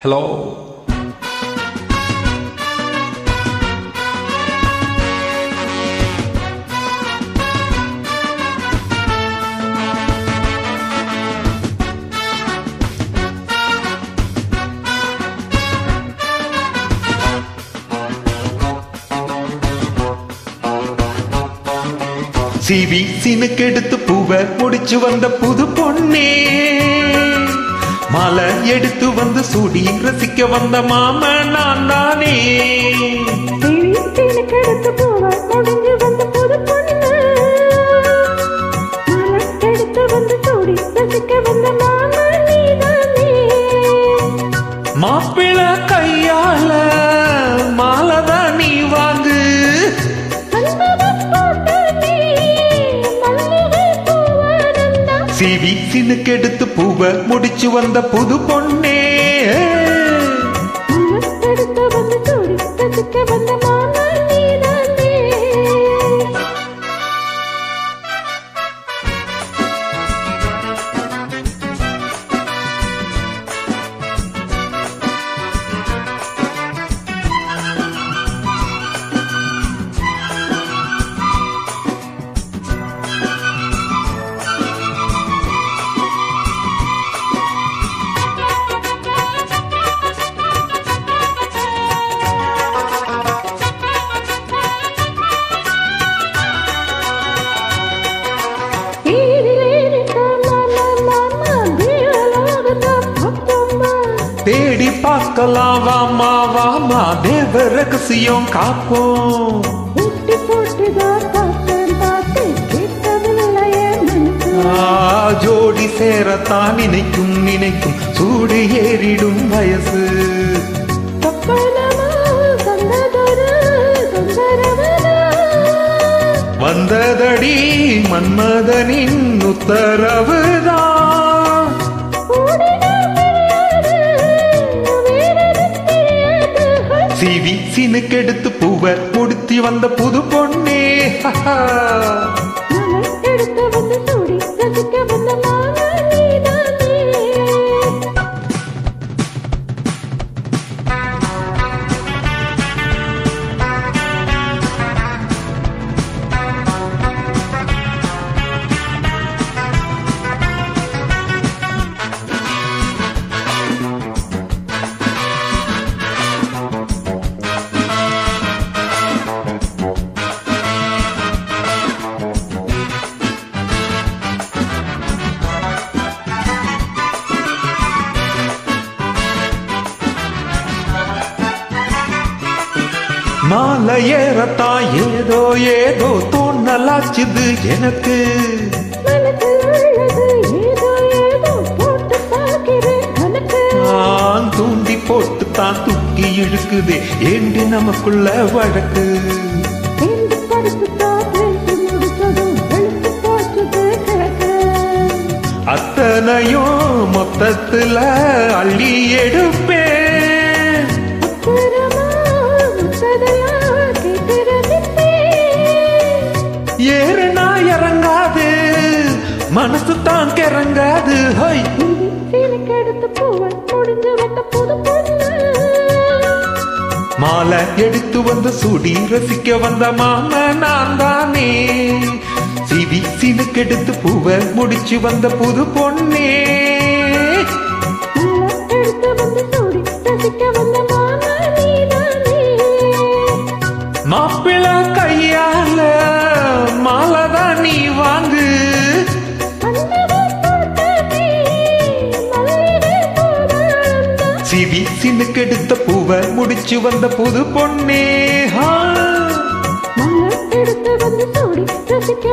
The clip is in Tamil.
Hello. சிவி சினுக்கெடுத்து பூவ முடிச்சு வந்த புது பொண்ணே, மாலை எடுத்து வந்து சூடி ரசிக்க வந்த மாம நான் தானே. சினுக்கெடுத்து பூவ முடிஞ்சு வந்த புது பொண்ணு, மாலை எடுத்து வந்து சூடி ரசிக்க வந்த மாம நீதானே. மாப்பிள கையால மாலதான் நீ வாங்கு, சிவி சினுக்கெடுத்து பூவ முடிச்சு வந்த புது பொண்ணே. எடுத்து வந்து சூடி ரசிக்க வந்த மாம நீதானே. தேடி பார்க்கலாம் வாமா வாமா, தேவ ரகசியம் காப்போம். ஜோடி சேரத்தான் நினைக்கும் நினைக்கும் சூடு ஏறிடும் வயசு. வந்ததடி மன்மதனின் உத்தரவுதான், சிவி சினுக்கெடுத்து பூவ முடித்து வந்த புது பொண்ணே. எடுத்து வந்து சூடி ரசிக்க வந்த மாம நீதானே. மாலை ஏறத்தான் ஏதோ ஏதோ தோணலாச்சுது எனக்கு. நான் தூண்டி போட்டு தான் தூக்கி இழுக்குதே ஏண்டி நமக்குள்ள வழக்கு. அத்தனையும் மொத்தத்துல அள்ளி எடுப்பேன், ஏறுனா இறங்காது மனசு தான் கிறங்காது. ஹை எடுத்து பூவன் முடிஞ்சு வந்த புது பொண்ணு, மாலை எடுத்து வந்து சூடி ரசிக்க வந்த மாம நான் தானே. சிவி சினுக்கெடுத்து பூவ முடிச்சு வந்த புது பொண்ணே. எடுத்து வந்து சூடி ரசிக்க வந்த மாம நீதானே. மாப்பிள கையால மாலதான் நீ வாங்கு, சிவி சினுக்கெடுத்த பூவ முடிச்சு வந்த புது பொண்ணே. எடுத்து வந்து சூடி ரசிக்க